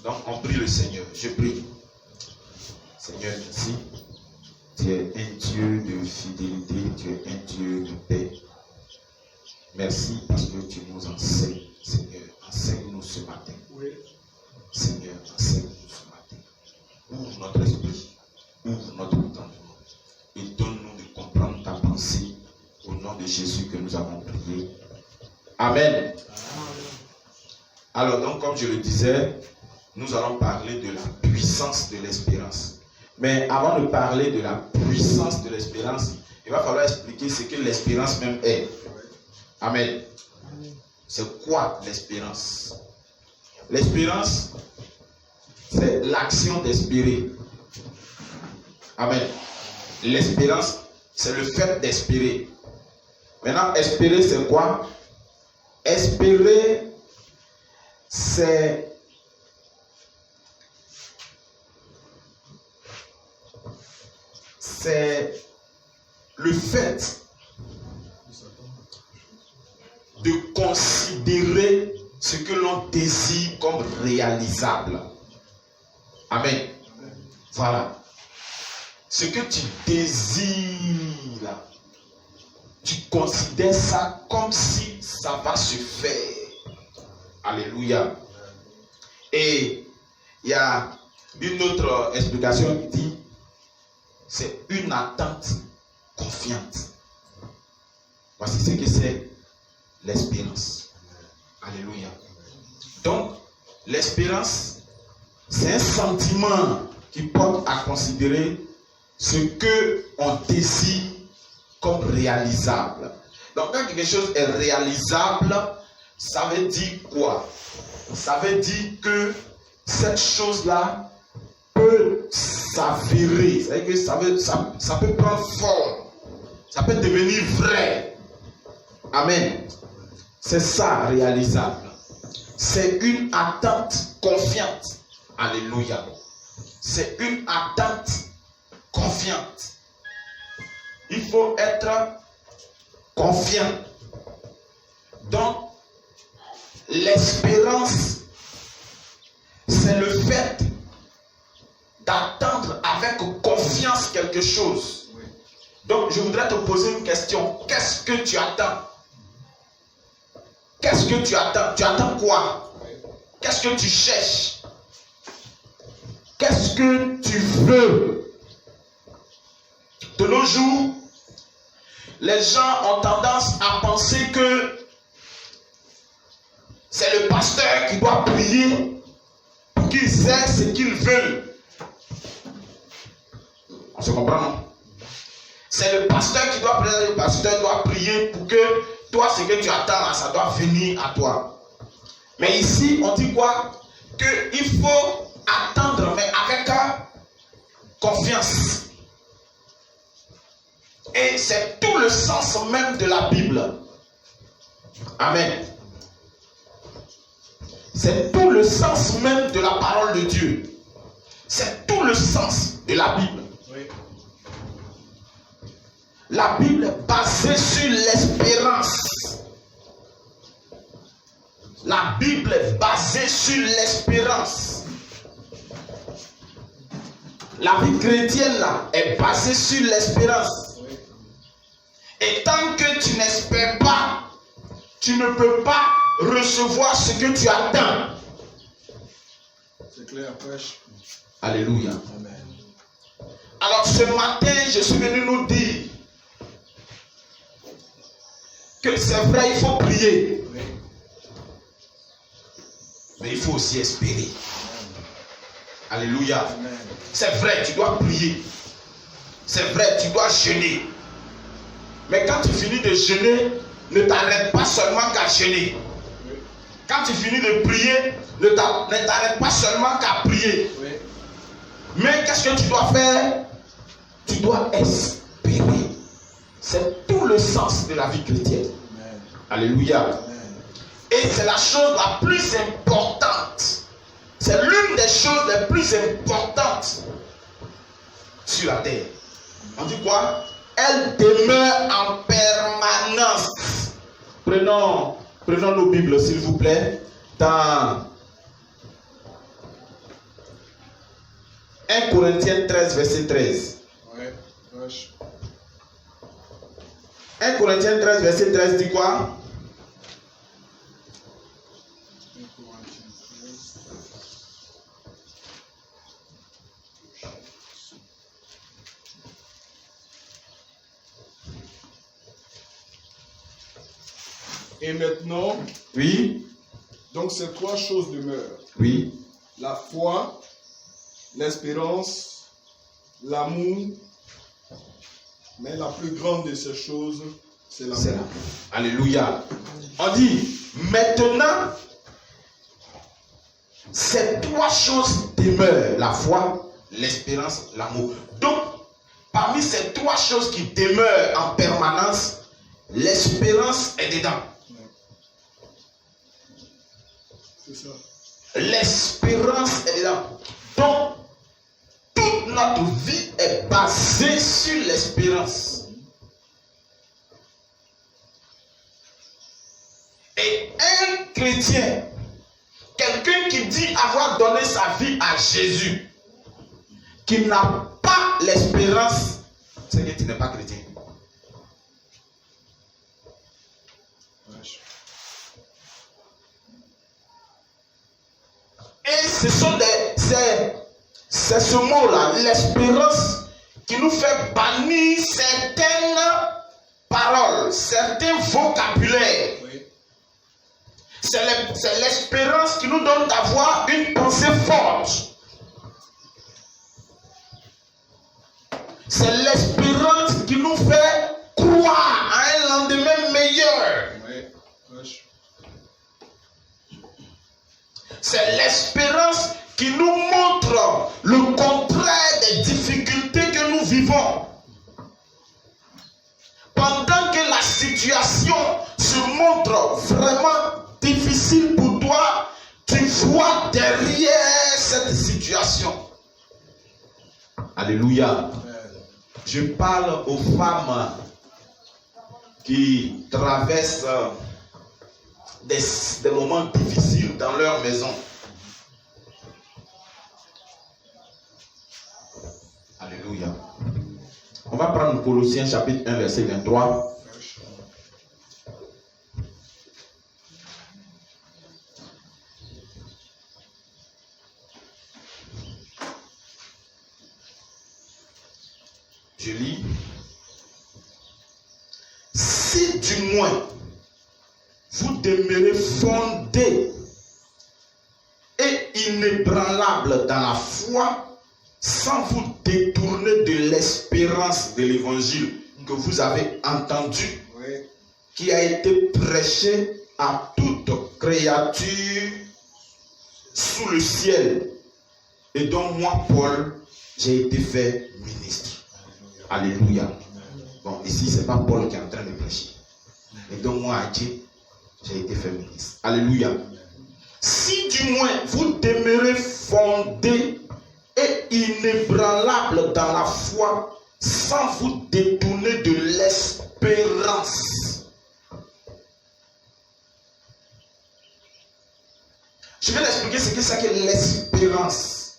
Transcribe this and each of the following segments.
Donc on prie le Seigneur. Je prie. Seigneur, merci. Tu es un Dieu de fidélité, tu es un Dieu de paix. Merci parce que tu nous enseignes, Seigneur. Enseigne-nous ce matin. Oui. Seigneur, enseigne-nous ce matin. Ouvre notre esprit, ouvre notre entendement et donne-nous de comprendre ta pensée au nom de Jésus que nous avons prié. Amen. Alors donc, comme je le disais, nous allons parler de la puissance de l'espérance. Mais avant de parler de la puissance de l'espérance, il va falloir expliquer ce que l'espérance même est. Amen. C'est quoi l'espérance? L'espérance, c'est l'action d'espérer. Amen. L'espérance, c'est le fait d'espérer. Maintenant, espérer, c'est quoi? Espérer, c'est le fait de considérer ce que l'on désire comme réalisable. Amen. Voilà. Ce que tu désires, tu considères ça comme si ça va se faire. Alléluia. Et il y a une autre explication qui dit c'est une attente confiante. Voici ce que c'est l'espérance. Alléluia. Donc, l'espérance, c'est un sentiment qui porte à considérer ce que on désire comme réalisable. Donc, quand quelque chose est réalisable, ça veut dire quoi? Ça veut dire que cette chose-là peut s'avérer. C'est-à-dire que ça peut prendre forme. Ça peut devenir vrai. Amen. C'est ça, réalisable. C'est une attente confiante. Alléluia. C'est une attente confiante. Il faut être confiant. Donc, l'espérance, c'est le fait d'attendre avec confiance quelque chose. Donc, je voudrais te poser une question. Qu'est-ce que tu attends? Qu'est-ce que tu attends? Tu attends quoi? Qu'est-ce que tu cherches? Qu'est-ce que tu veux? De nos jours, les gens ont tendance à penser que c'est le pasteur qui doit prier pour qu'ils aient ce qu'ils veulent. On se comprend, non? C'est le pasteur qui doit prier, le pasteur doit prier pour que toi, ce que tu attends, ça doit venir à toi. Mais ici, on dit quoi? Qu'il faut attendre, mais avec confiance. Et c'est tout le sens même de la Bible. Amen. C'est tout le sens même de la parole de Dieu. C'est tout le sens de la Bible. Oui. La Bible est basée sur l'espérance. La Bible est basée sur l'espérance. La vie chrétienne là est basée sur l'espérance. Oui. Et tant que tu n'espères pas, tu ne peux pas recevoir ce que tu attends. C'est clair, prêche. Alléluia. Amen. Alors ce matin, je suis venu nous dire que c'est vrai, il faut prier. Oui. Mais il faut aussi espérer. Amen. Alléluia. Amen. C'est vrai, tu dois prier. C'est vrai, tu dois jeûner. Mais quand tu finis de jeûner, ne t'arrête pas seulement qu'à jeûner. Oui. Quand tu finis de prier, ne t'arrête pas seulement qu'à prier. Oui. Mais qu'est-ce que tu dois faire? Tu dois espérer. C'est tout le sens de la vie chrétienne. Amen. Alléluia. Amen. Et c'est la chose la plus importante. C'est l'une des choses les plus importantes sur la terre. On dit quoi? Elle demeure en permanence. Prenons nos Bibles, s'il vous plaît, dans 1 Corinthiens 13, verset 13. Ouais, vache. 1 Corinthiens 13, verset 13 dit quoi? 1 Corinthiens 13. Et maintenant, Oui. donc ces trois choses demeurent. Oui. La foi, l'espérance, l'amour. Mais la plus grande de ces choses, c'est l'amour. C'est là. Alléluia. On dit, maintenant, ces trois choses demeurent. La foi, l'espérance, l'amour. Donc, parmi ces trois choses qui demeurent en permanence, l'espérance est dedans. C'est ça. L'espérance est dedans. Donc, toute notre vie est basée sur l'espérance. Et un chrétien, quelqu'un qui dit avoir donné sa vie à Jésus, qui n'a pas l'espérance, c'est que tu n'es pas chrétien. Et ce sont c'est ce mot-là, l'espérance, qui nous fait bannir certaines paroles, certains vocabulaires. Oui. C'est l'espérance qui nous donne d'avoir une pensée forte. C'est l'espérance qui nous fait croire à un lendemain meilleur. Oui. Vache. C'est l'espérance qui nous montre le contraire des difficultés que nous vivons. Pendant que la situation se montre vraiment difficile pour toi, tu vois derrière cette situation. Alléluia. Je parle aux femmes qui traversent des moments difficiles dans leur maison. Alléluia. On va prendre Colossiens chapitre 1 verset 23. Je lis. Si du moins vous demeurez fondés et inébranlables dans la foi, sans vous détourner de l'espérance de l'évangile que vous avez entendu, Oui. qui a été prêché à toute créature sous le ciel, et dont moi, Paul, j'ai été fait ministre. Alléluia. Bon, ici, ce n'est pas Paul qui est en train de prêcher. Et donc, moi, à Dieu, j'ai été fait ministre. Alléluia. Si du moins vous demeurez fondés et inébranlables dans la foi, sans vous détourner de l'espérance. Je vais l'expliquer ce que c'est que l'espérance.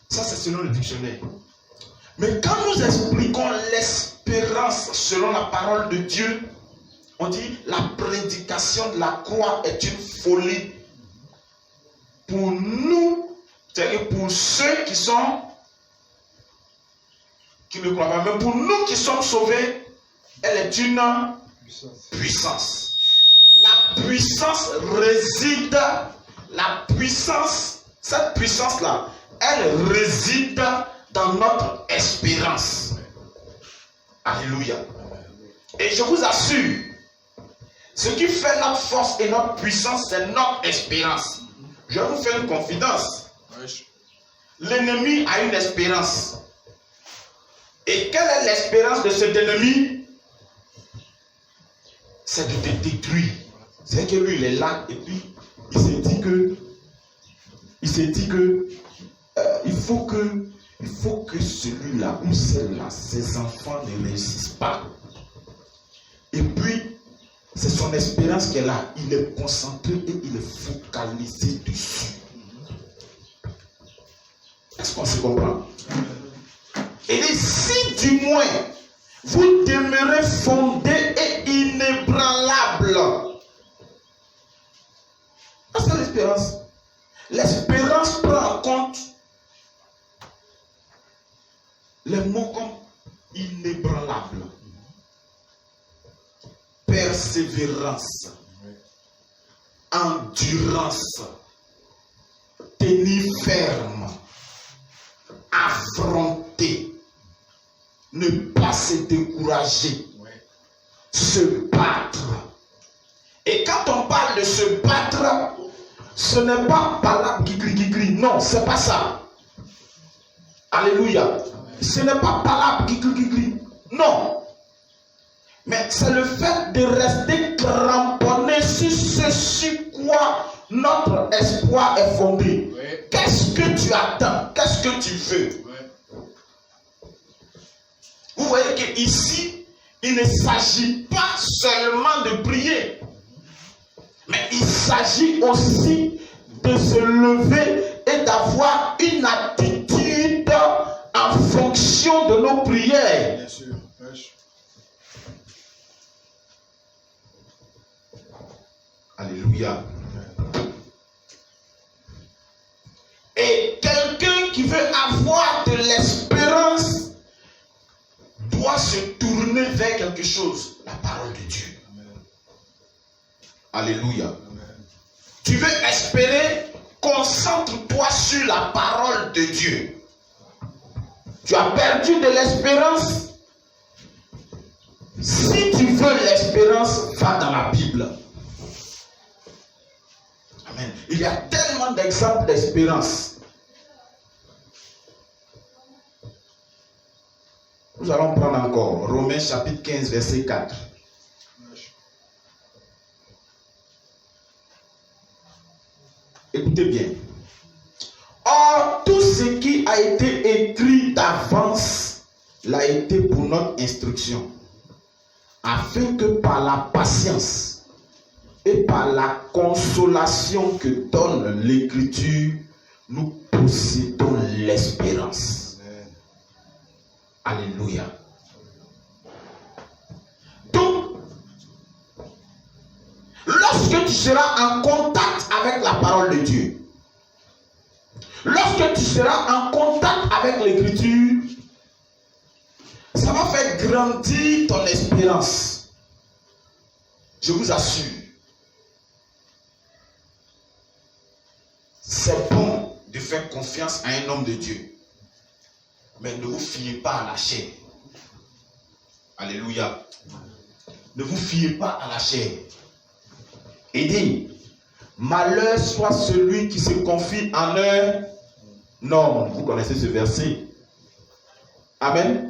Ça, c'est selon le dictionnaire. Mais quand nous expliquons l'espérance selon la parole de Dieu, on dit la prédication de la croix est une folie. Pour nous, c'est-à-dire pour ceux qui ne croient pas, mais pour nous qui sommes sauvés, elle est une puissance. La puissance réside, cette puissance-là, elle réside dans notre espérance. Alléluia. Et je vous assure, ce qui fait notre force et notre puissance, c'est notre espérance. Je vais vous faire une confidence. L'ennemi a une espérance. Et quelle est l'espérance de cet ennemi? C'est de te détruire. C'est que lui, il est là et puis il s'est dit que il faut que celui-là ou celle-là, ses enfants ne réussissent pas. Et puis, C'est son espérance qu'elle a. Il est concentré et il est focalisé dessus. Est-ce qu'on se comprend? Il dit, si du moins vous demeurez fondé et inébranlable. C'est l'espérance. L'espérance prend en compte les mots comme inébranlable, persévérance, endurance, tenir ferme, affronter, ne pas se décourager, se battre. Et quand on parle de se battre, ce n'est pas par gigri, non, c'est pas ça. Alléluia. Ce n'est pas par gigri, non. Mais c'est le fait de rester cramponné sur ce sur quoi notre espoir est fondé. Oui. Qu'est-ce que tu attends? Qu'est-ce que tu veux? Oui. Vous voyez qu'ici, il ne s'agit pas seulement de prier, mais il s'agit aussi de se lever et d'avoir une attitude en fonction de nos prières. Bien sûr. Alléluia. Et quelqu'un qui veut avoir de l'espérance doit se tourner vers quelque chose, la parole de Dieu. Amen. Alléluia. Amen. Tu veux espérer, concentre-toi sur la parole de Dieu. Tu as perdu de l'espérance. Si tu veux l'espérance, va dans la Bible. Amen. Il y a tellement d'exemples d'espérance. Nous allons prendre encore Romains chapitre 15, verset 4. Écoutez bien. Or, tout ce qui a été écrit d'avance l'a été pour notre instruction, afin que par la patience et par la consolation que donne l'Écriture, nous possédons l'espérance. Alléluia. Donc, lorsque tu seras en contact avec la parole de Dieu, lorsque tu seras en contact avec l'Écriture, ça va faire grandir ton espérance. Je vous assure. C'est bon de faire confiance à un homme de Dieu. Mais ne vous fiez pas à la chair. Alléluia. Ne vous fiez pas à la chair. Et dit, malheur soit celui qui se confie en un homme. Vous connaissez ce verset. Amen.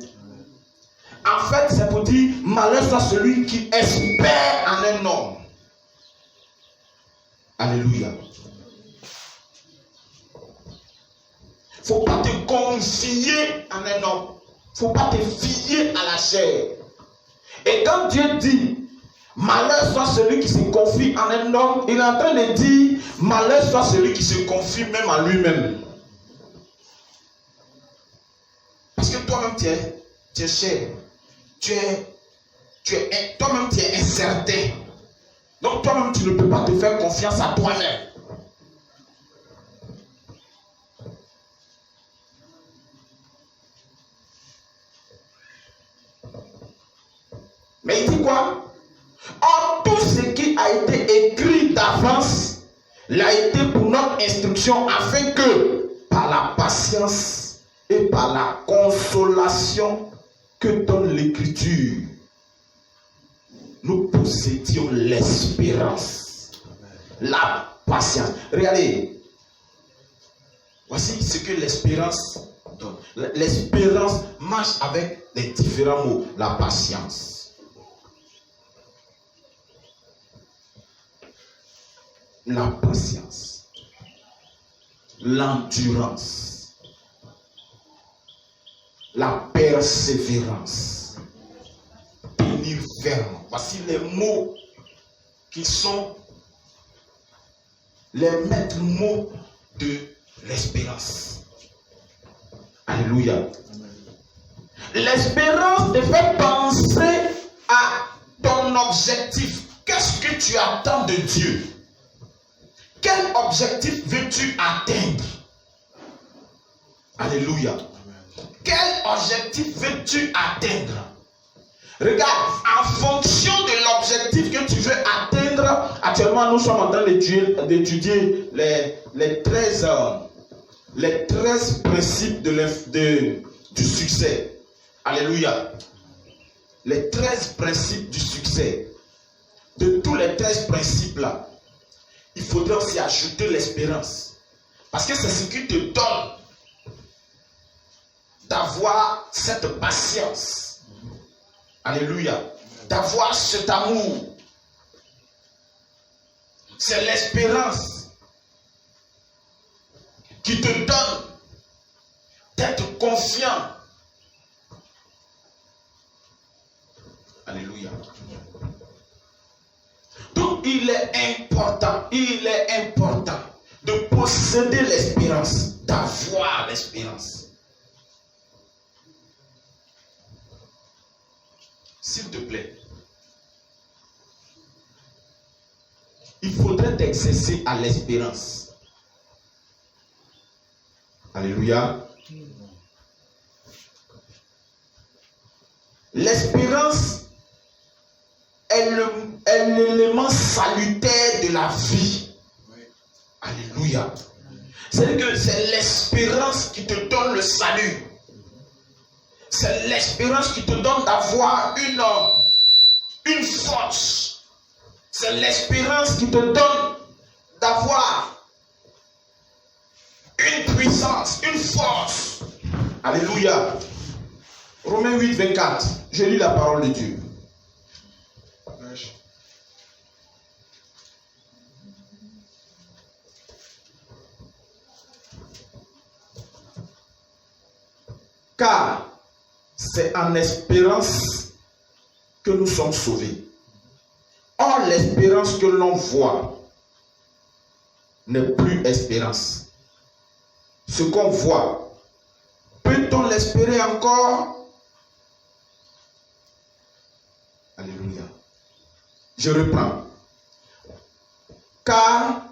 En fait, c'est pour dire, malheur soit celui qui espère en un homme. Alléluia. Il ne faut pas te confier en un homme. Il ne faut pas te fier à la chair. Et quand Dieu dit, malheur soit celui qui se confie en un homme, il est en train de dire, malheur soit celui qui se confie même en lui-même. Parce que toi-même, tu es cher. Toi-même, tu es incertain. Donc toi-même, tu ne peux pas te faire confiance à toi-même. Mais il dit quoi? Or, tout ce qui a été écrit d'avance l'a été pour notre instruction, afin que, par la patience et par la consolation que donne l'Écriture, nous possédions l'espérance. La patience. Regardez. Voici ce que l'espérance donne. L'espérance marche avec les différents mots. La patience. La patience, l'endurance, la persévérance, tenir ferme. Voici les mots qui sont les maîtres mots de l'espérance. Alléluia. L'espérance te fait penser à ton objectif. Qu'est-ce que tu attends de Dieu? Quel objectif veux-tu atteindre? Alléluia. Quel objectif veux-tu atteindre? Regarde, en fonction de l'objectif que tu veux atteindre, actuellement nous sommes en train d'étudier les 13 principes du succès. Alléluia. Les 13 principes du succès. De tous les 13 principes là, il faudrait aussi ajouter l'espérance. Parce que c'est ce qui te donne d'avoir cette patience. Alléluia. D'avoir cet amour. C'est l'espérance qui te donne d'être confiant. Alléluia. Donc il est important de posséder l'espérance, d'avoir l'espérance. S'il te plaît, il faudrait t'exercer à l'espérance. Alléluia. L'espérance est l'élément salutaire de la vie. Alléluia. C'est-à-dire que c'est l'espérance qui te donne le salut. C'est l'espérance qui te donne d'avoir une force. C'est l'espérance qui te donne d'avoir une puissance, une force. Alléluia. Romains 8, 24. Je lis la parole de Dieu. Car c'est en espérance que nous sommes sauvés. Or, l'espérance que l'on voit n'est plus espérance. Ce qu'on voit, peut-on l'espérer encore? Alléluia. Je reprends. Car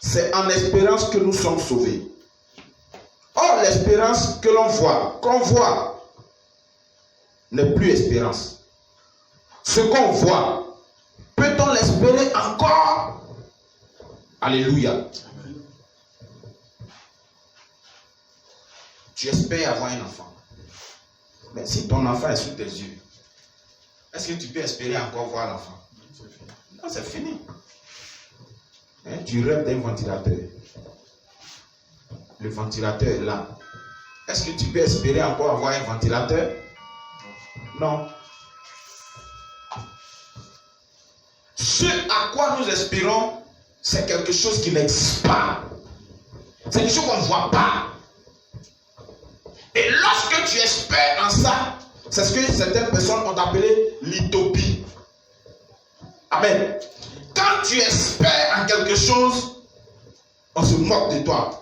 c'est en espérance que nous sommes sauvés. Or, l'espérance que l'on voit, qu'on voit, n'est plus espérance. Ce qu'on voit, peut-on l'espérer encore? Alléluia. Tu espères avoir un enfant. Mais si ton enfant est sous tes yeux, est-ce que tu peux espérer encore voir l'enfant? Non, c'est fini. Hein, tu rêves d'un ventilateur. Le ventilateur est là. Est-ce que tu peux espérer encore avoir un ventilateur? Non. Ce à quoi nous espérons, c'est quelque chose qui n'existe pas. C'est quelque chose qu'on ne voit pas. Et lorsque tu espères en ça, c'est ce que certaines personnes ont appelé l'utopie. Amen. Quand tu espères en quelque chose, on se moque de toi.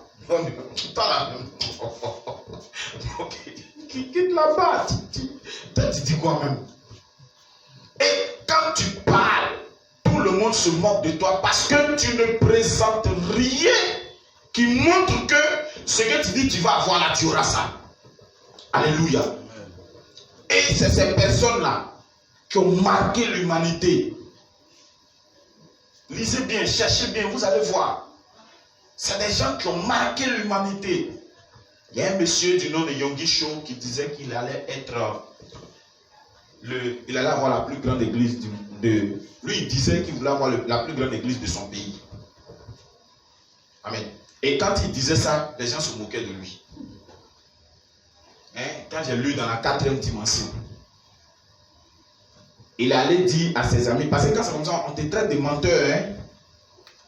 Quitte là-bas. Tu dis quoi même? Et quand tu parles, tout le monde se moque de toi parce que tu ne présentes rien qui montre que ce que tu dis tu vas avoir là, tu auras ça. Alléluia. Et c'est ces personnes-là qui ont marqué l'humanité. Lisez bien, cherchez bien, vous allez voir. C'est des gens qui ont marqué l'humanité. Il y a un monsieur du nom de Yonggi Cho qui disait qu'il allait être il allait avoir la plus grande église lui, il disait qu'il voulait avoir la plus grande église de son pays. Amen. Et quand il disait ça, les gens se moquaient de lui. Hein? Quand j'ai lu dans la 4e dimension, il allait dire à ses amis, parce que quand c'est comme ça, on te traite de menteur.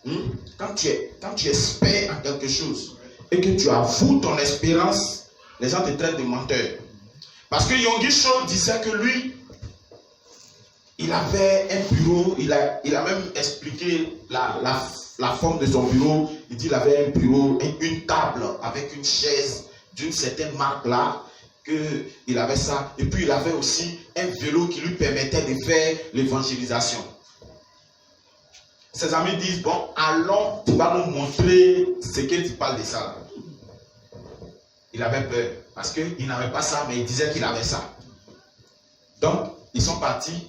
Hein? Quand tu espères en quelque chose et que tu avoues ton espérance, les gens te traitent de menteur. Parce que Yonggi Cho disait que lui, il avait un bureau, il a même expliqué la forme de son bureau. Il dit qu'il avait un bureau, une table avec une chaise d'une certaine marque là, qu'il avait ça. Et puis il avait aussi un vélo qui lui permettait de faire l'évangélisation. Ses amis disent, bon, allons, tu vas nous montrer ce que tu parles de ça. Il avait peur, parce qu'il n'avait pas ça, mais il disait qu'il avait ça. Donc, ils sont partis.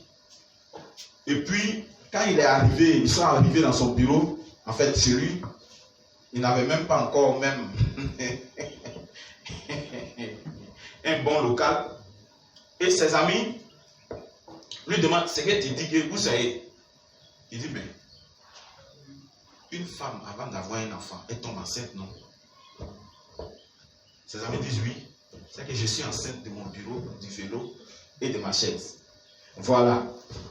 Et puis, quand il est arrivé, ils sont arrivés dans son bureau, en fait, chez lui, il n'avait même pas encore même un bon local. Et ses amis lui demandent, c'est que tu dis que vous savez. Il dit, mais une femme, avant d'avoir un enfant, elle tombe enceinte, non? Ses amis disent oui. C'est que je suis enceinte de mon bureau, du vélo et de ma chaise. Voilà.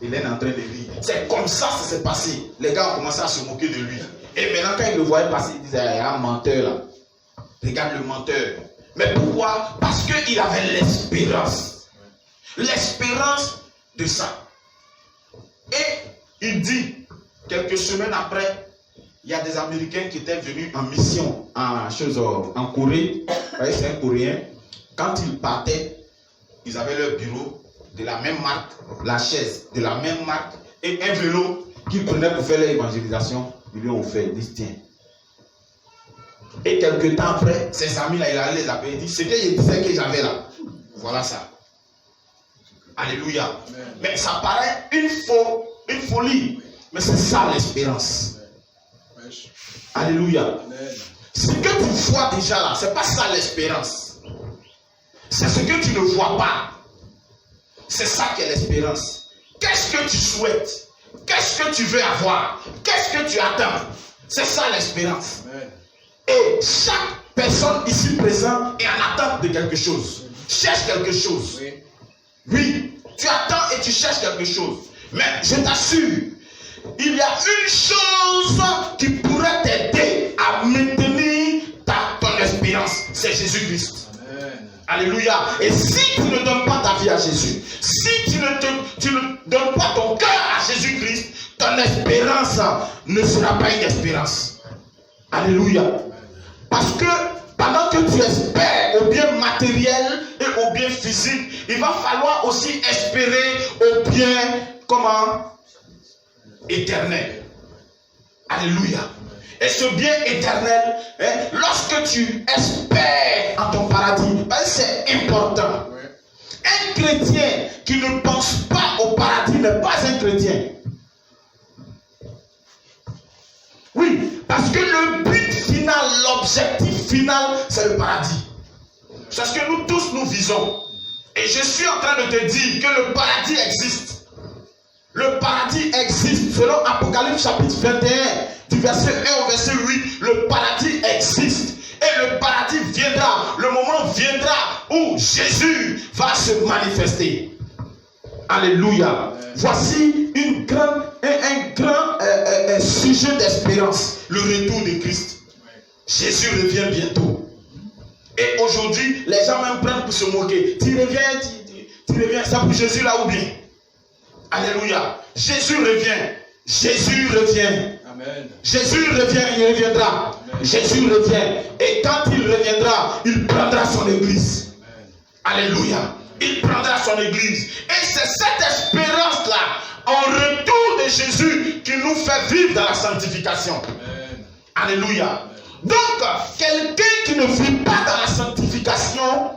Il est en train de rire. C'est comme ça que ça s'est passé. Les gars ont commencé à se moquer de lui. Et maintenant, quand ils le voyaient passer, ils disaient, il y a un menteur là. Regarde le menteur. Mais pourquoi? Parce qu'il avait l'espérance. L'espérance de ça. Et il dit, quelques semaines après, il y a des Américains qui étaient venus en mission en Corée. Vous voyez, c'est un Coréen. Quand ils partaient, ils avaient leur bureau de la même marque, la chaise de la même marque et un vélo qu'ils prenaient pour faire l'évangélisation. Ils lui ont offert. Ils disent, tiens. Et quelques temps après, ses amis là, il allait les appeler. Il dit, ce que je disais que j'avais là, voilà ça. Alléluia. Amen. Mais ça paraît une folie. Mais c'est ça l'espérance. Alléluia. Amen. Ce que tu vois déjà là, c'est pas ça l'espérance. C'est ce que tu ne vois pas. C'est ça qui est l'espérance. Qu'est-ce que tu souhaites? Qu'est-ce que tu veux avoir? Qu'est-ce que tu attends? C'est ça l'espérance. Amen. Et chaque personne ici présente est en attente de quelque chose. Cherche quelque chose. Oui. Oui, tu attends et tu cherches quelque chose. Mais je t'assure, il y a une chose qui pourrait t'aider à maintenir ton espérance. C'est Jésus-Christ. Amen. Alléluia. Et si tu ne donnes pas ta vie à Jésus, si tu ne donnes pas ton cœur à Jésus-Christ, ton espérance ne sera pas une espérance. Alléluia. Parce que pendant que tu espères au bien matériel et au bien physique, il va falloir aussi espérer au bien, éternel. Alléluia. Et ce bien éternel, lorsque tu espères en ton paradis, c'est important. Un chrétien qui ne pense pas au paradis n'est pas un chrétien. Oui, parce que le but final, l'objectif final, c'est le paradis. C'est ce que nous tous nous visons. Et je suis en train de te dire que le paradis existe. Le paradis existe. Selon Apocalypse chapitre 21, du verset 1 au verset 8, le paradis existe. Et le paradis viendra. Le moment viendra où Jésus va se manifester. Alléluia. Voici un grand sujet d'espérance. Le retour de Christ. Jésus revient bientôt. Et aujourd'hui, les gens même prennent pour se moquer. Tu reviens, ça pour Jésus là ou bien? Alléluia. Jésus revient. Jésus revient. Amen. Jésus revient, il reviendra. Amen. Jésus revient. Et quand il reviendra, il prendra son église. Amen. Alléluia. Il prendra son église. Et c'est cette espérance-là, en retour de Jésus, qui nous fait vivre dans la sanctification. Amen. Alléluia. Amen. Donc, quelqu'un qui ne vit pas dans la sanctification,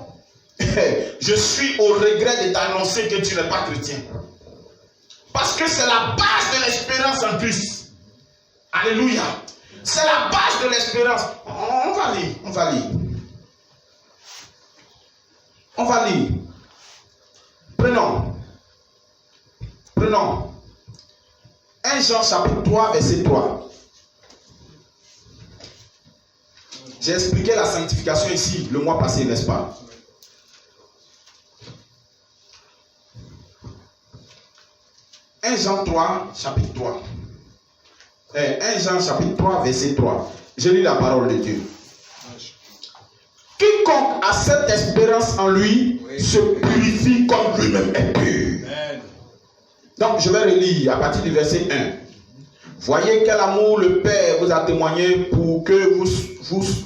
je suis au regret de t'annoncer que tu n'es pas chrétien. Parce que c'est la base de l'espérance en Christ. Alléluia. C'est la base de l'espérance. On va lire. Prenons 1 Jean chapitre 3 verset 3. J'ai expliqué la sanctification ici le mois passé, n'est-ce pas? « 1 Jean 3, chapitre 3. 1 Jean chapitre 3, verset 3. Je lis la parole de Dieu. Quiconque a cette espérance en lui se purifie comme lui-même est pur. Donc, je vais relire à partir du verset 1. Voyez quel amour le Père vous a témoigné pour que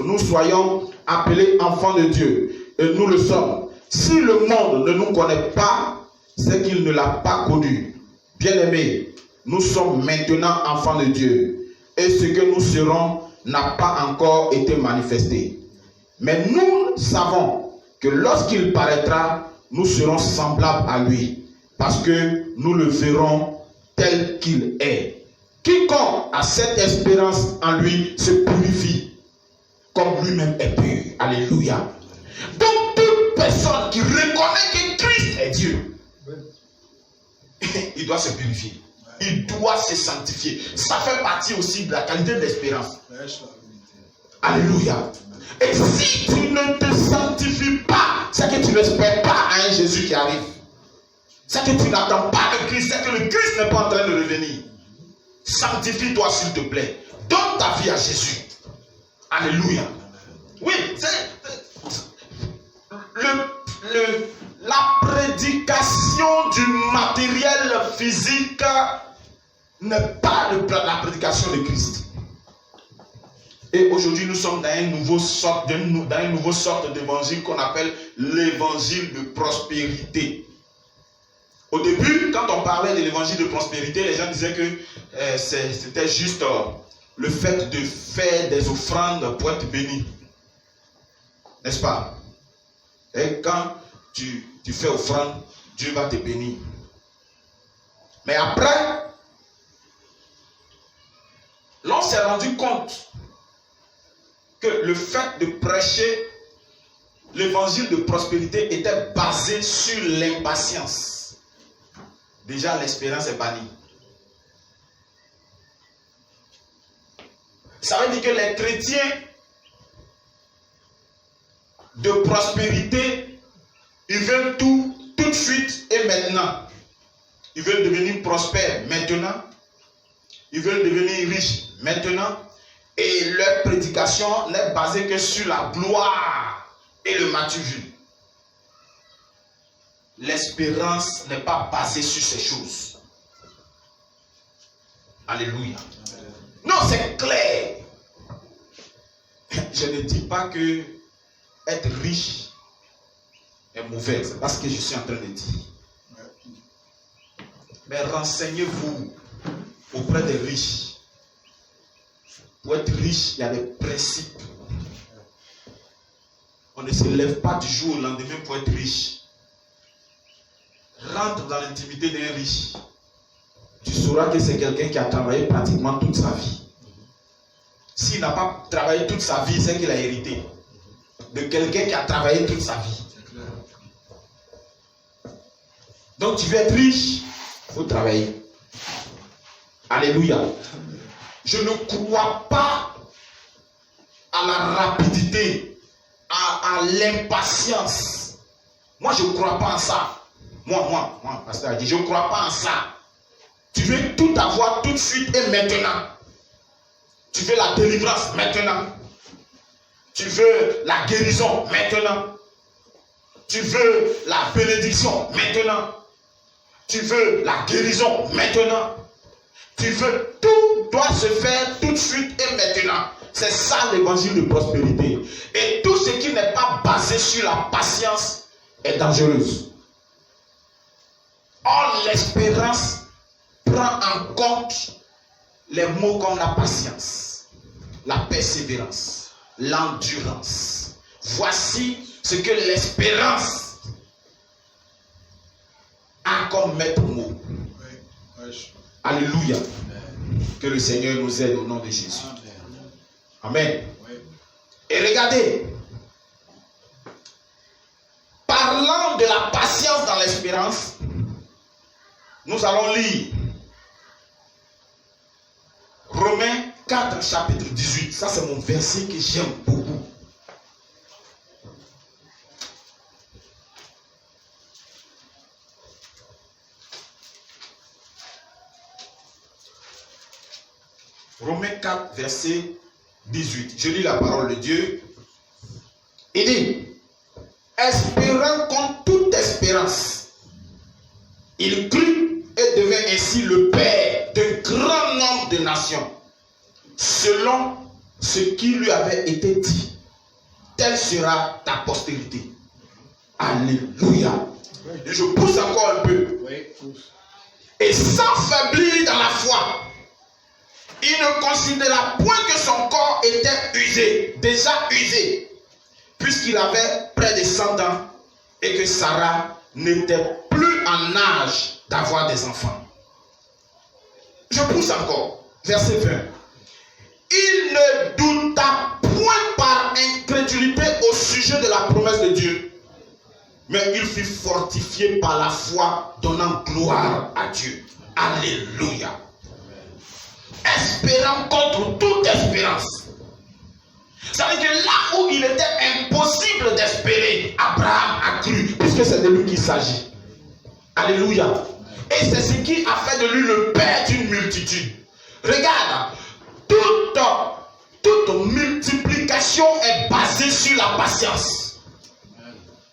nous soyons appelés enfants de Dieu. Et nous le sommes. Si le monde ne nous connaît pas, c'est qu'il ne l'a pas connu. Bien-aimés, nous sommes maintenant enfants de Dieu. Et ce que nous serons n'a pas encore été manifesté. Mais nous savons que lorsqu'il paraîtra, nous serons semblables à lui. Parce que nous le verrons tel qu'il est. Quiconque a cette espérance en lui se purifie comme lui-même est pur. Alléluia. Donc toute personne qui reconnaît que Christ est Dieu, il doit se purifier. Il doit se sanctifier. Ça fait partie aussi de la qualité de l'espérance. Alléluia. Et si tu ne te sanctifies pas, c'est que tu n'espères pas à un Jésus qui arrive. C'est que tu n'attends pas le Christ. C'est que le Christ n'est pas en train de revenir. Sanctifie-toi s'il te plaît. Donne ta vie à Jésus. Alléluia. Oui, la prédication du matériel physique n'est pas la prédication de Christ. Et aujourd'hui, nous sommes dans une nouvelle sorte d'évangile qu'on appelle l'évangile de prospérité. Au début, quand on parlait de l'évangile de prospérité, les gens disaient que c'était juste le fait de faire des offrandes pour être béni. N'est-ce pas? Et quand tu fais offrande, Dieu va te bénir. Mais après, l'on s'est rendu compte que le fait de prêcher l'évangile de prospérité était basé sur l'impatience. Déjà, l'espérance est bannie. Ça veut dire que les chrétiens de prospérité, ils veulent tout de suite et maintenant. Ils veulent devenir prospères maintenant. Ils veulent devenir riches maintenant. Et leur prédication n'est basée que sur la gloire et le martyrdom. L'espérance n'est pas basée sur ces choses. Alléluia. Non, c'est clair. Je ne dis pas que être riche est mauvais. C'est pas ce que je suis en train de dire. Mais renseignez-vous auprès des riches. Pour être riche, il y a des principes. On ne se lève pas du jour au lendemain pour être riche. Rentre dans l'intimité d'un riche. Tu sauras que c'est quelqu'un qui a travaillé pratiquement toute sa vie. S'il n'a pas travaillé toute sa vie, c'est qu'il a hérité de quelqu'un qui a travaillé toute sa vie. Donc tu veux être riche, il faut travailler. Alléluia. Je ne crois pas à la rapidité, à l'impatience. Moi, je ne crois pas en ça. Moi, pasteur a dit, je ne crois pas en ça. Tu veux tout avoir tout de suite et maintenant. Tu veux la délivrance maintenant. Tu veux la guérison maintenant. Tu veux la bénédiction maintenant. Tu veux la guérison maintenant. Tu veux, tout doit se faire tout de suite et maintenant. C'est ça l'évangile de prospérité. Et tout ce qui n'est pas basé sur la patience est dangereuse. Or, l'espérance prend en compte les mots comme la patience, la persévérance, l'endurance. Voici ce que l'espérance a comme maître mot. Alléluia. Que le Seigneur nous aide au nom de Jésus. Amen. Et regardez, parlant de la patience dans l'espérance, nous allons lire Romains 4, chapitre 18. Ça, c'est mon verset que j'aime beaucoup. Romains 4, verset 18. Je lis la parole de Dieu. Il dit, espérant contre toute espérance, il crut et et devint ainsi le père d'un grand nombre de nations, selon ce qui lui avait été dit. Telle sera ta postérité. Alléluia. Et je pousse encore un peu. Et sans faiblir dans la foi, il ne considéra point que son corps était usé, déjà usé, puisqu'il avait près de 100 ans et que Sarah n'était plus en âge d'avoir des enfants. Je pousse encore. Verset 20. Il ne douta point par incrédulité au sujet de la promesse de Dieu, mais il fut fortifié par la foi, donnant gloire à Dieu. Alléluia. Espérant contre toute espérance. Ça veut dire que là où il était impossible d'espérer, Abraham a cru, puisque c'est de lui qu'il s'agit. Alléluia. Et c'est ce qui a fait de lui le père d'une multitude. Regarde, toute multiplication est basée sur la patience.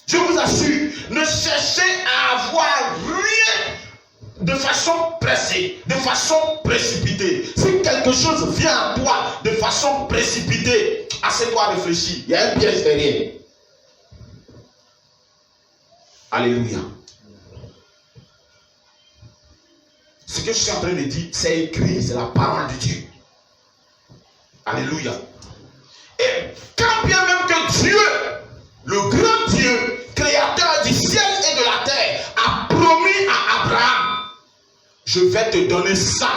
Je vous assure, ne cherchez à avoir rien de façon pressée, de façon précipitée. Si quelque chose vient à toi de façon précipitée, assez-toi à réfléchir. Il y a un piège derrière. Alléluia. Ce que je suis en train de dire, c'est écrit, c'est la parole de Dieu. Alléluia. Et quand bien même que Dieu, le grand Dieu, créateur du ciel et de la terre, a promis à Abraham, je vais te donner ça.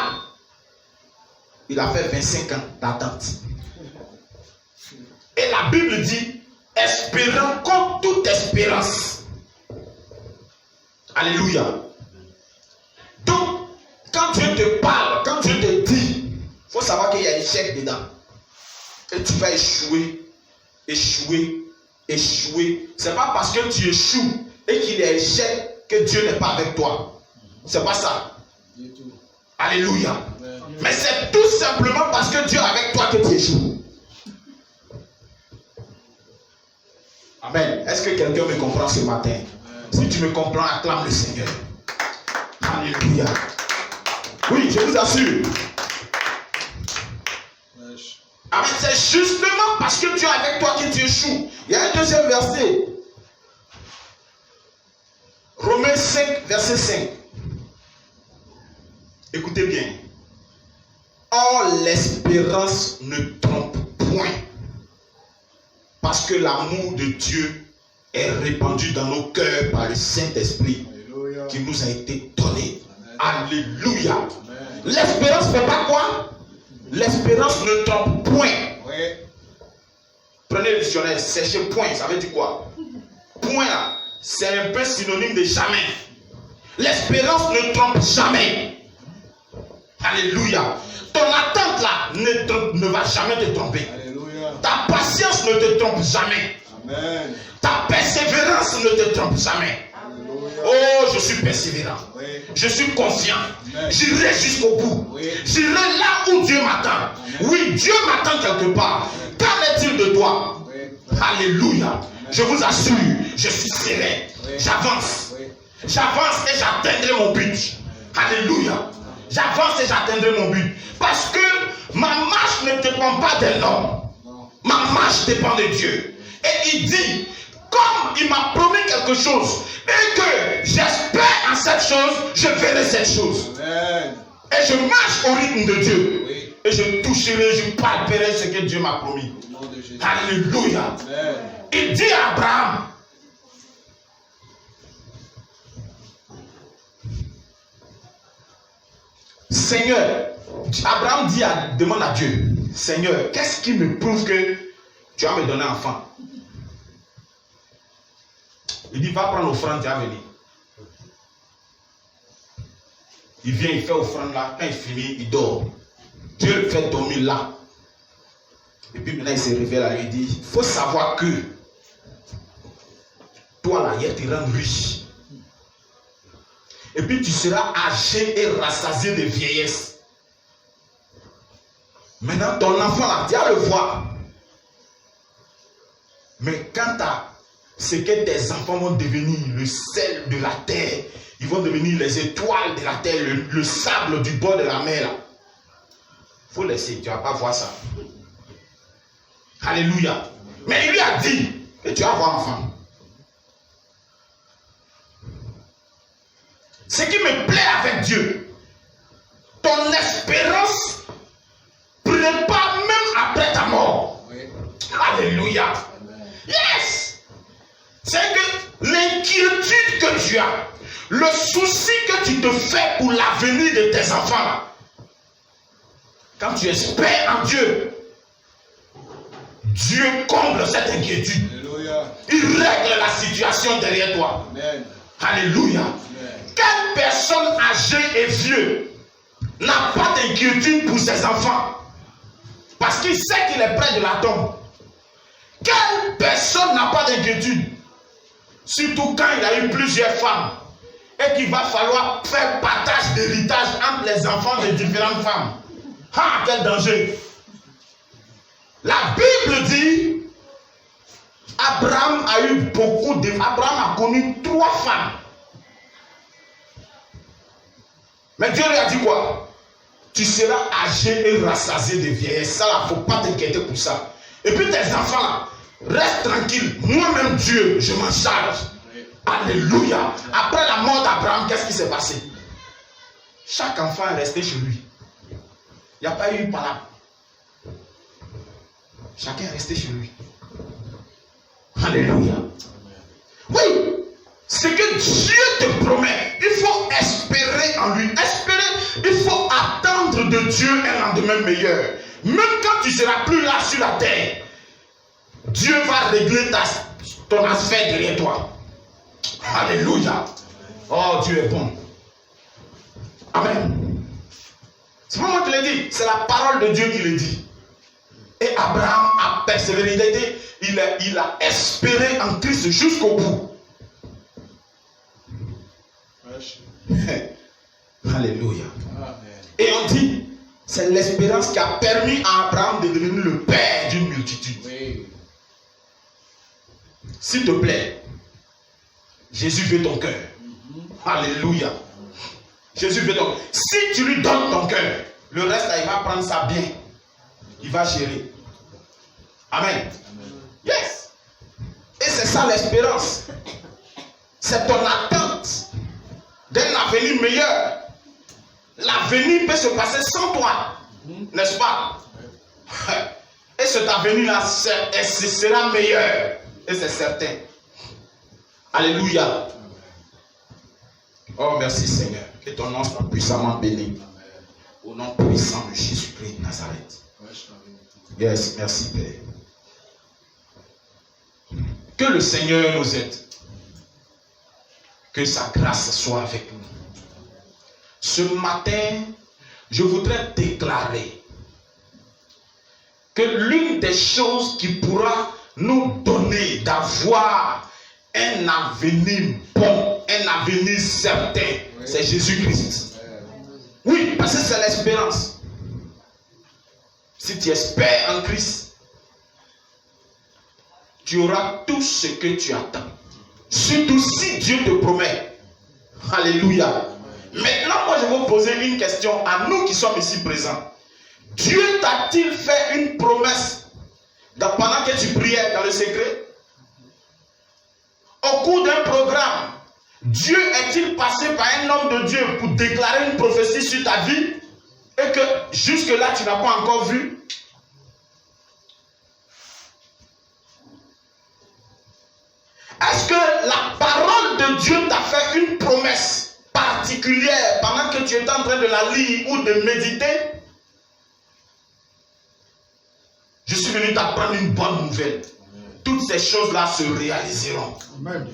Il a fait 25 ans d'attente. Et la Bible dit, espérant contre toute espérance. Alléluia. Donc, quand Dieu te parle, quand Dieu te dit, il faut savoir qu'il y a échec dedans. Et tu vas échouer, échouer, échouer. Ce n'est pas parce que tu échoues et qu'il y a échec que Dieu n'est pas avec toi. C'est pas ça. Alléluia. Amen. Mais c'est tout simplement parce que Dieu est avec toi que tu échoues. Amen. Est-ce que quelqu'un me comprend ce matin? Amen. Si tu me comprends, acclame le Seigneur. Alléluia. Oui, je vous assure. Amen. C'est justement parce que Dieu est avec toi que tu échoues. Il y a un deuxième verset. Romains 5, verset 5. Écoutez bien. Or, l'espérance ne trompe point. Parce que l'amour de Dieu est répandu dans nos cœurs par le Saint-Esprit qui nous a été donné. Amen. Alléluia. L'espérance ne fait pas quoi? L'espérance ne trompe point. Oui. Prenez le dictionnaire, cherchez point, ça veut dire quoi? Point là, c'est un peu synonyme de jamais. L'espérance ne trompe jamais. Alléluia. Ton attente là ne va jamais te tromper. Alléluia. Ta patience ne te trompe jamais. Amen. Ta persévérance ne te trompe jamais. Alléluia. Oh, je suis persévérant. Oui. Je suis confiant. Amen. J'irai jusqu'au bout. Oui. J'irai là où Dieu m'attend. Oui, Dieu m'attend quelque part. Qu'en est-il de toi? Oui. Alléluia. Amen. Je vous assure, je suis serein. Oui. J'avance. Oui. J'avance et j'atteindrai mon but. Alléluia. J'avance et j'atteindrai mon but. Parce que ma marche ne dépend pas d'un homme. Ma marche dépend de Dieu. Et il dit, comme il m'a promis quelque chose et que j'espère en cette chose, je verrai cette chose. Amen. Et je marche au rythme de Dieu. Oui. Et je toucherai, je palperai ce que Dieu m'a promis. Alléluia. Amen. Il dit à Abraham, Seigneur, Abraham demande à Dieu, Seigneur, qu'est-ce qui me prouve que tu vas me donner un enfant? Il dit, va prendre l'offrande, tu vas venir. Il vient, il fait offrande là, quand il finit, il dort. Dieu le fait dormir là. Et puis maintenant il se révèle à lui, il dit, il faut savoir que toi là, il te rend riche. Et puis tu seras âgé et rassasié de vieillesse. Maintenant, ton enfant là, tu vas le voir. Mais quant à ce que tes enfants vont devenir, le sel de la terre, ils vont devenir les étoiles de la terre, le sable du bord de la mer. Il faut laisser, tu ne vas pas voir ça. Alléluia. Mais il lui a dit que tu vas avoir enfant. Ce qui me plaît avec Dieu, ton espérance prépare même après ta mort. Oui. Alléluia. Amen. Yes. C'est que l'inquiétude que tu as, le souci que tu te fais pour l'avenir de tes enfants, là, quand tu espères en Dieu, Dieu comble cette inquiétude. Alléluia. Il règle la situation derrière toi. Amen. Alléluia. Amen. Quelle personne âgée et vieux n'a pas d'inquiétude pour ses enfants? Parce qu'il sait qu'il est près de la tombe. Quelle personne n'a pas d'inquiétude? Surtout quand il a eu plusieurs femmes et qu'il va falloir faire partage d'héritage entre les enfants de différentes femmes. Ah, quel danger! La Bible dit Abraham a eu beaucoup de... Abraham a connu 3 femmes. Mais Dieu lui a dit quoi? Tu seras âgé et rassasié de vieillesse. Ça, il ne faut pas t'inquiéter pour ça. Et puis tes enfants là, reste tranquille. Moi-même Dieu, je m'en charge. Alléluia. Après la mort d'Abraham, qu'est-ce qui s'est passé? Chaque enfant est resté chez lui. Il n'y a pas eu palabre. Chacun est resté chez lui. Alléluia. Oui. Ce que Dieu te promet, il faut espérer en lui. Espérer, il faut attendre de Dieu un lendemain meilleur. Même quand tu ne seras plus là sur la terre, Dieu va régler ton aspect derrière toi. Alléluia. Oh, Dieu est bon. Amen. C'est pas moi qui l'ai dit, c'est la parole de Dieu qui le dit. Et Abraham a persévéré, il a espéré en Christ jusqu'au bout. Alléluia. Amen. Et on dit, c'est l'espérance qui a permis à Abraham de devenir le père d'une multitude. Oui. S'il te plaît, Jésus veut ton cœur. Alléluia. Jésus veut ton cœur. Si tu lui donnes ton cœur, le reste, là, il va prendre ça bien. Il va gérer. Amen. Amen. Yes. Et c'est ça l'espérance. C'est ton attente d'un avenir meilleur. L'avenir peut se passer sans toi. N'est-ce pas? Et cet avenir-là sera meilleur. Et c'est certain. Alléluia. Oh, merci Seigneur. Que ton nom soit puissamment béni. Au nom puissant de Jésus-Christ de Nazareth. Yes, merci Père. Que le Seigneur nous aide. Que sa grâce soit avec nous. Ce matin, je voudrais déclarer que l'une des choses qui pourra nous donner d'avoir un avenir bon, un avenir certain, oui, c'est Jésus-Christ. Oui, parce que c'est l'espérance. Si tu espères en Christ, tu auras tout ce que tu attends. Surtout si Dieu te promet. Alléluia. Maintenant, moi je vais vous poser une question à nous qui sommes ici présents. Dieu t'a-t-il fait une promesse pendant que tu priais dans le secret? Au cours d'un programme, Dieu est-il passé par un homme de Dieu pour déclarer une prophétie sur ta vie et que jusque-là tu n'as pas encore vu? Est-ce que la parole de Dieu t'a fait une promesse particulière pendant que tu étais en train de la lire ou de méditer? Je suis venu t'apprendre une bonne nouvelle. Amen. Toutes ces choses-là se réaliseront. Amen.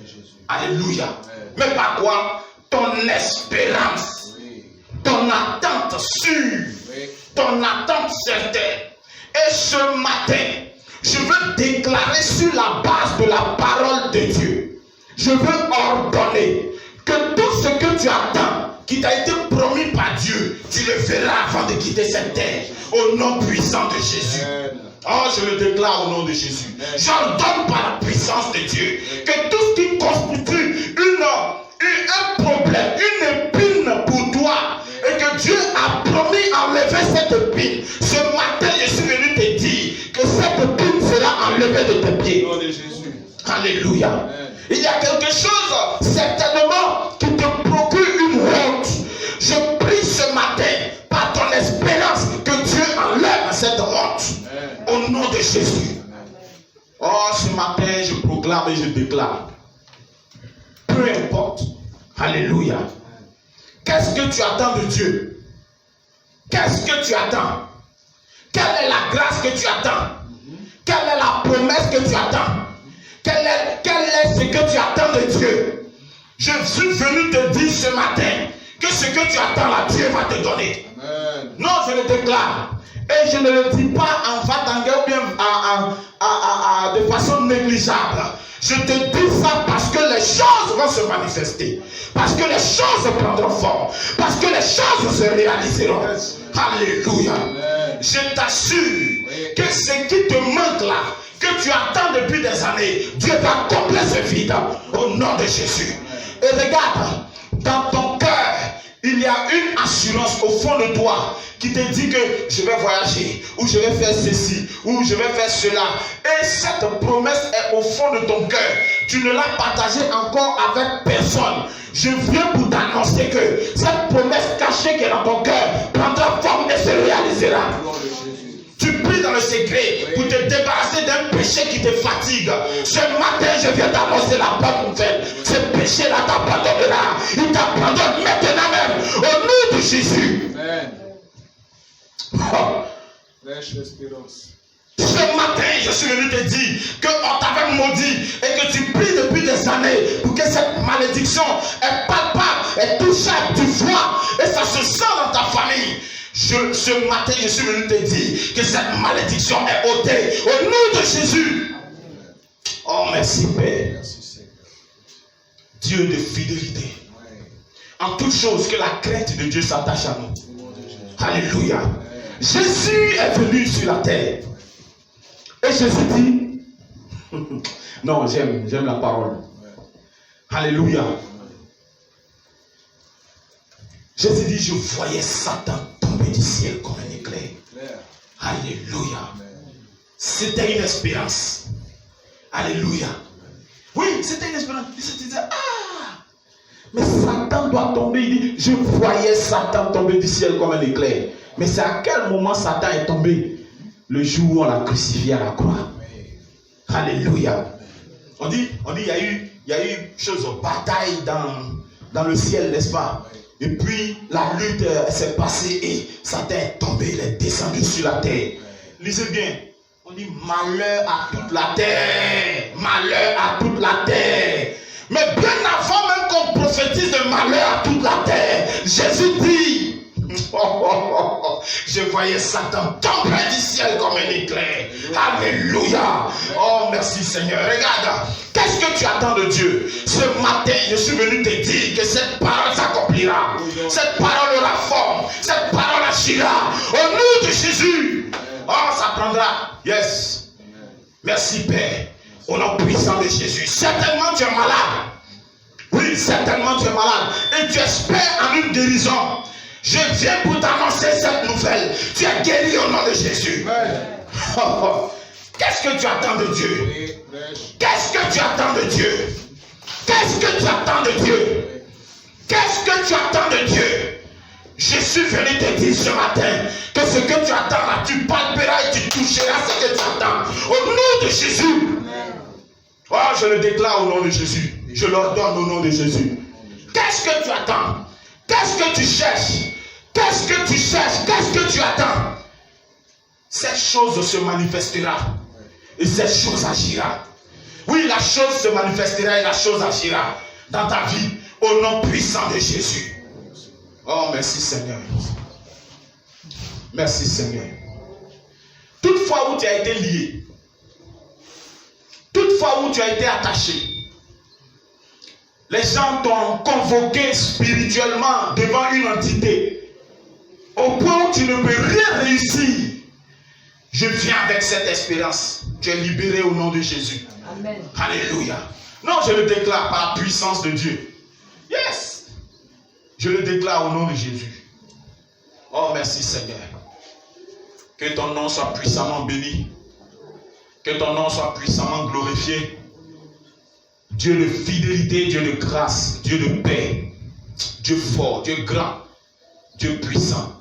Alléluia. Amen. Mais par quoi? Ton espérance, oui, ton attente sûre, oui, ton attente certaine. Et ce matin, je veux déclarer sur la base de la parole de Dieu, je veux ordonner que tout ce que tu attends, qui t'a été promis par Dieu, tu le verras avant de quitter cette terre, au nom puissant de Jésus. Amen. Oh, je le déclare au nom de Jésus. J'ordonne par la puissance de Dieu que tout ce qui constitue un problème problème, une épine pour toi, et que Dieu a promis enlever cette épine, ce matin, je suis venu te dire que cette épine sera enlevée de tes pieds. Au nom de Jésus. Alléluia. Amen. Il y a quelque chose, certainement, qui te procure une honte. Je prie ce matin, par ton espérance, que Dieu enlève cette honte. Au nom de Jésus. Oh, ce matin, je proclame et je déclare. Peu importe. Alléluia. Qu'est-ce que tu attends de Dieu? Qu'est-ce que tu attends? Quelle est la grâce que tu attends? Quelle est la promesse que tu attends? Quel est ce que tu attends de Dieu? Je suis venu te dire ce matin que ce que tu attends là, Dieu va te donner. Amen. Non, je le déclare. Et je ne le dis pas en va-t-en-guerre ou bien de façon négligeable. Je te dis ça parce que les choses vont se manifester. Parce que les choses prendront forme. Parce que les choses se réaliseront. Alléluia. Je t'assure que ce qui te manque là, que tu attends depuis des années, Dieu va combler ce vide au nom de Jésus. Et regarde, dans ton cœur, il y a une assurance au fond de toi qui te dit que je vais voyager, ou je vais faire ceci, ou je vais faire cela. Et cette promesse est au fond de ton cœur. Tu ne l'as partagée encore avec personne. Je viens pour t'annoncer que cette promesse cachée qui est dans ton cœur prendra forme et se réalisera. Tu pries dans le secret pour te débarrasser d'un péché qui te fatigue. Ce matin, je viens t'annoncer la bonne nouvelle. Ce péché-là t'abandonnera. Il t'abandonne maintenant même. Au nom de Jésus. Amen. Oh. Lâche l'espérance. Ce matin, je suis venu te dire qu'on t'avait maudit et que tu pries depuis des années pour que cette malédiction est palpable, est touchable, tu vois, et ça se sent dans ta famille. Ce matin, je suis venu te dire que cette malédiction est ôtée au nom de Jésus. Oh, merci Père. Merci Seigneur. Dieu de fidélité. En toute chose, que la crainte de Dieu s'attache à nous. Alléluia. Jésus est venu sur la terre. Et Jésus dit, non, j'aime la parole. Alléluia. Jésus dit, je voyais Satan tomber du ciel comme un éclair. Alléluia. C'était une espérance. Alléluia. Oui, c'était une espérance. Il se disait, ah, mais Satan doit tomber. Il dit, je voyais Satan tomber du ciel comme un éclair. Mais c'est à quel moment Satan est tombé? Le jour où on l'a crucifié à la croix. Alléluia. On dit, il y a eu chose, bataille dans le ciel, n'est-ce pas? Et puis la lutte s'est passée et Satan est tombé, il est descendu sur la terre. Lisez bien. On dit malheur à toute la terre. Malheur à toute la terre. Mais bien avant même qu'on prophétise de malheur à toute la terre, Jésus dit, je voyais Satan tomber du ciel comme un éclair. Alléluia. Oh, merci Seigneur. Regarde, qu'est-ce que tu attends de Dieu? Ce matin, je suis venu te dire que cette parole s'accomplira. Cette parole aura forme. Cette parole agira. Au nom de Jésus. Oh, ça prendra. Yes. Merci Père. Au nom puissant de Jésus. Certainement tu es malade. Oui, certainement tu es malade. Et tu espères en une guérison. Je viens pour t'annoncer cette nouvelle. Tu es guéri au nom de Jésus. Qu'est-ce que tu attends de Dieu? Qu'est-ce que tu attends de Dieu? Qu'est-ce que tu attends de Dieu? Qu'est-ce que tu attends de Dieu? Je suis venu te dire ce matin que ce que tu attends là, tu palperas et tu toucheras ce que tu attends. Au nom de Jésus. Oh, je le déclare au nom de Jésus. Je l'ordonne au nom de Jésus. Qu'est-ce que tu attends? Qu'est-ce que tu cherches? Qu'est-ce que tu cherches? Qu'est-ce que tu attends? Cette chose se manifestera. Et cette chose agira. Oui, la chose se manifestera et la chose agira dans ta vie. Au nom puissant de Jésus. Oh, merci Seigneur. Merci Seigneur. Toutefois où tu as été lié. Toutefois où tu as été attaché. Les gens t'ont convoqué spirituellement devant une entité. Au point où tu ne peux rien réussir. Je viens avec cette espérance. Tu es libéré au nom de Jésus. Amen. Alléluia. Non, je le déclare par la puissance de Dieu. Yes. Je le déclare au nom de Jésus. Oh, merci Seigneur. Que ton nom soit puissamment béni. Que ton nom soit puissamment glorifié. Dieu de fidélité, Dieu de grâce, Dieu de paix, Dieu fort, Dieu grand, Dieu puissant.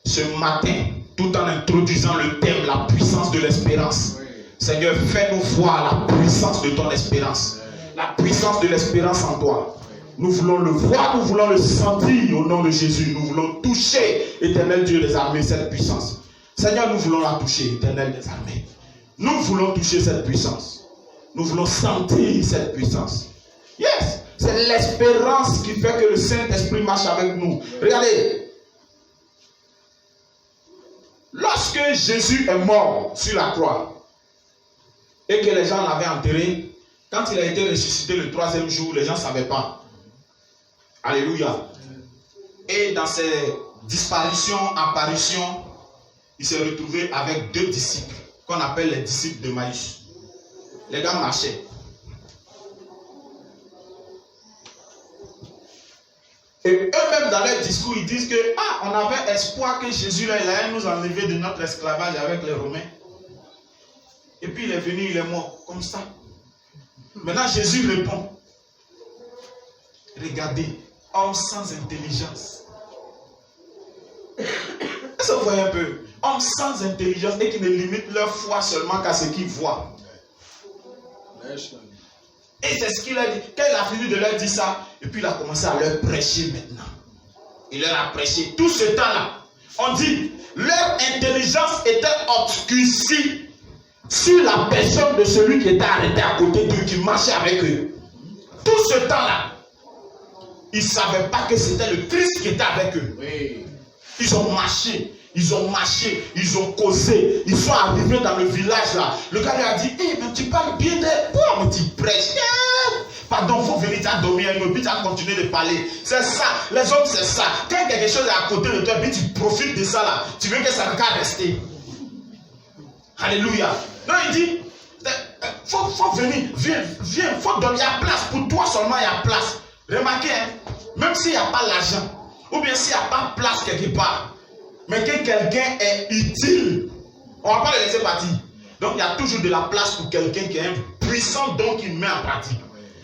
Ce matin, tout en introduisant le thème, la puissance de l'espérance, Seigneur, fais-nous voir la puissance de ton espérance. La puissance de l'espérance en toi. Nous voulons le voir, nous voulons le sentir au nom de Jésus. Nous voulons toucher, éternel Dieu des armées, cette puissance. Seigneur, nous voulons la toucher, éternel des armées. Nous voulons toucher cette puissance. Nous voulons sentir cette puissance. Yes, c'est l'espérance qui fait que le Saint-Esprit marche avec nous. Regardez. Lorsque Jésus est mort sur la croix et que les gens l'avaient enterré, quand il a été ressuscité le 3e jour, les gens ne savaient pas. Alléluia. Et dans ses disparitions, apparitions, il s'est retrouvé avec 2 disciples, qu'on appelle les disciples de Maïs. Les gars marchaient. Et eux-mêmes dans leur discours, ils disent que on avait espoir que Jésus là, il allait nous enlever de notre esclavage avec les Romains. Et puis il est venu, il est mort, comme ça. Maintenant Jésus répond. Regardez, homme sans intelligence. Est-ce que vous voyez un peu? Homme sans intelligence et qui ne limite leur foi seulement qu'à ce qu'ils voient. Et c'est ce qu'il a dit. Quand il a fini de leur dire ça, et puis il a commencé à leur prêcher maintenant. Il leur a prêché. Tout ce temps-là, on dit, leur intelligence était obscurcie sur la personne de celui qui était arrêté à côté d'eux, qui marchait avec eux. Tout ce temps-là, ils ne savaient pas que c'était le Christ qui était avec eux. Oui. Ils ont marché, ils ont causé, ils sont arrivés dans le village là. Le gars lui a dit, mais tu parles bien de quoi, mon petit prêche? Pardon, il faut venir dormir, et puis tu as continué de parler. C'est ça, les hommes c'est ça. Quand quelque chose est à côté de toi, puis tu profites de ça là, tu veux que ça ne va rester. Alléluia. Donc il dit, faut venir, viens, il faut donner la place. Pour toi seulement il y a place. Remarquez, même s'il n'y a pas l'argent, ou bien s'il n'y a pas de place quelque part, mais que quelqu'un est utile, on ne va pas le laisser partir. Donc il y a toujours de la place pour quelqu'un qui a un puissant don qu'il met en pratique.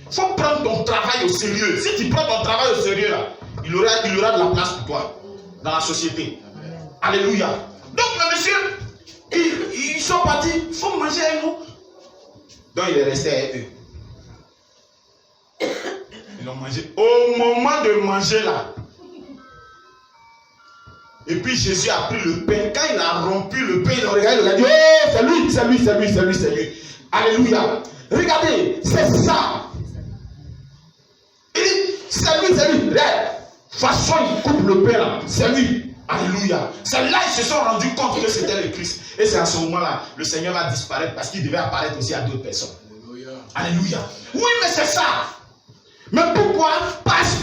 Il faut prendre ton travail au sérieux. Si tu prends ton travail au sérieux, là, il aura de la place pour toi dans la société. Alléluia. Donc le monsieur, ils sont partis, il faut manger avec nous. Donc il est resté avec eux. Ils ont mangé. Au moment de manger là, et puis Jésus a pris le pain. Quand il a rompu le pain, il a regardé, il a dit, oh, c'est lui. Alléluia. Regardez, c'est ça. Il dit, c'est lui. Regarde. De toute façon, il coupe le pain là. C'est lui. Alléluia. C'est là qu'ils se sont rendus compte que c'était le Christ. Et c'est à ce moment-là, le Seigneur va disparaître parce qu'il devait apparaître aussi à d'autres personnes. Alléluia. Oui, mais c'est ça. Mais pourquoi? Parce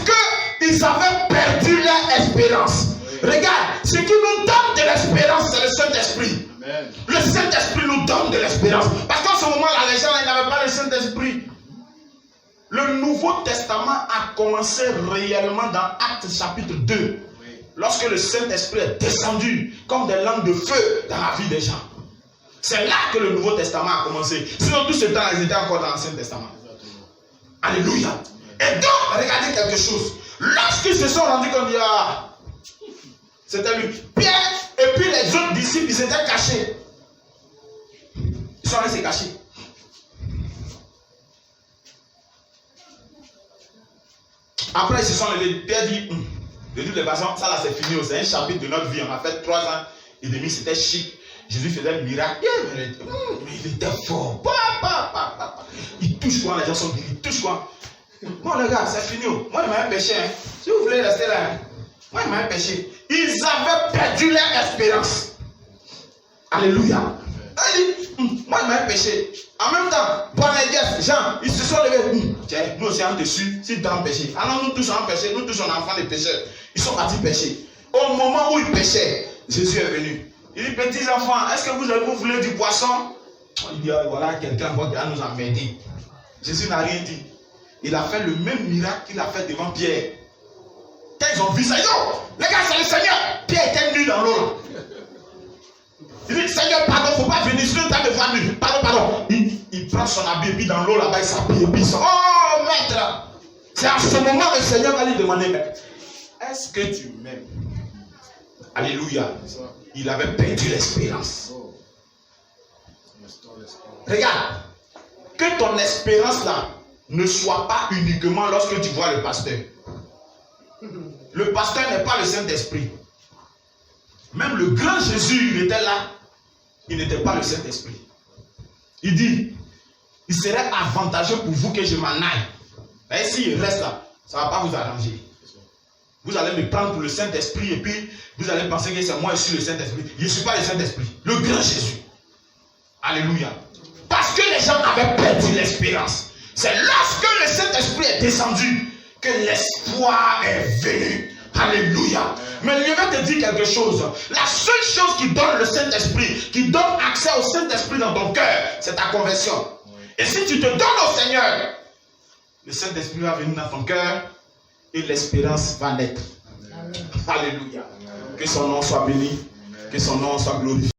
qu'ils avaient perdu leur espérance. Regarde, ce qui nous donne de l'espérance, c'est le Saint-Esprit. Le Saint-Esprit nous donne de l'espérance. Parce qu'en ce moment-là, les gens n'avaient pas le Saint-Esprit. Le Nouveau Testament a commencé réellement dans Actes chapitre 2. Lorsque le Saint-Esprit est descendu comme des langues de feu dans la vie des gens. C'est là que le Nouveau Testament a commencé. Sinon, tout ce temps, ils étaient encore dans l'Ancien Testament. Alléluia. Et donc, regardez quelque chose. Lorsqu'ils se sont rendus compte, c'était lui. Pierre et puis les autres disciples, ils étaient cachés. Ils sont restés cachés. Après, ils se sont levés. Pierre dit, de toutes les façons, ça là c'est fini. C'est un chapitre de notre vie. On a fait 3 ans et demi, c'était chic. Jésus faisait le miracle. Mais il était fort. Il touche quoi, les gens sont guéris. Il touche quoi. Bon les gars, c'est fini. Moi, il m'a péché. Hein. Si vous voulez rester là, hein. Moi, il m'a péché. Ils avaient perdu leur espérance. Alléluia. Moi, il m'a péché. En même temps, Boanerges, Jean, ils se sont levés. Tiens, nous aussi en dessus, si tu as un péché. Alors nous tous on péché, nous tous on enfants de pécheurs. Ils sont partis pécher. Au moment où ils péchaient, Jésus est venu. Il dit, petits enfants, est-ce que vous voulez du poisson? Il dit, voilà, quelqu'un va nous emmerder. Jésus n'a rien dit. Il a fait le même miracle qu'il a fait devant Pierre. Quand ils ont vu ça, les gars, c'est le Seigneur. Pierre était nu dans l'eau là. Il dit, Seigneur, pardon, il ne faut pas venir sur le temps de voir nu. Pardon. Il prend son habit et puis dans l'eau là-bas, il s'habille et puis il sort. Oh, maître! C'est à ce moment que le Seigneur va lui demander, mais est-ce que tu m'aimes? Alléluia. Il avait perdu l'espérance. Regarde, que ton espérance là ne soit pas uniquement lorsque tu vois le pasteur. Le pasteur n'est pas le Saint-Esprit. Même le grand Jésus, il était là. Il n'était pas le Saint-Esprit. Il dit, il serait avantageux pour vous que je m'en aille. Et s'il reste là, ça ne va pas vous arranger. Vous allez me prendre pour le Saint-Esprit et puis vous allez penser que c'est moi ici le Saint-Esprit. Je ne suis pas le Saint-Esprit. Le grand Jésus. Alléluia. Parce que les gens avaient perdu l'espérance. C'est lorsque le Saint-Esprit est descendu que l'espoir est venu. Alléluia. Mais je vais te dire quelque chose. La seule chose qui donne le Saint-Esprit, qui donne accès au Saint-Esprit dans ton cœur, c'est ta conversion. Et si tu te donnes au Seigneur, le Saint-Esprit va venir dans ton cœur et l'espérance va naître. Alléluia. Que son nom soit béni, que son nom soit glorifié.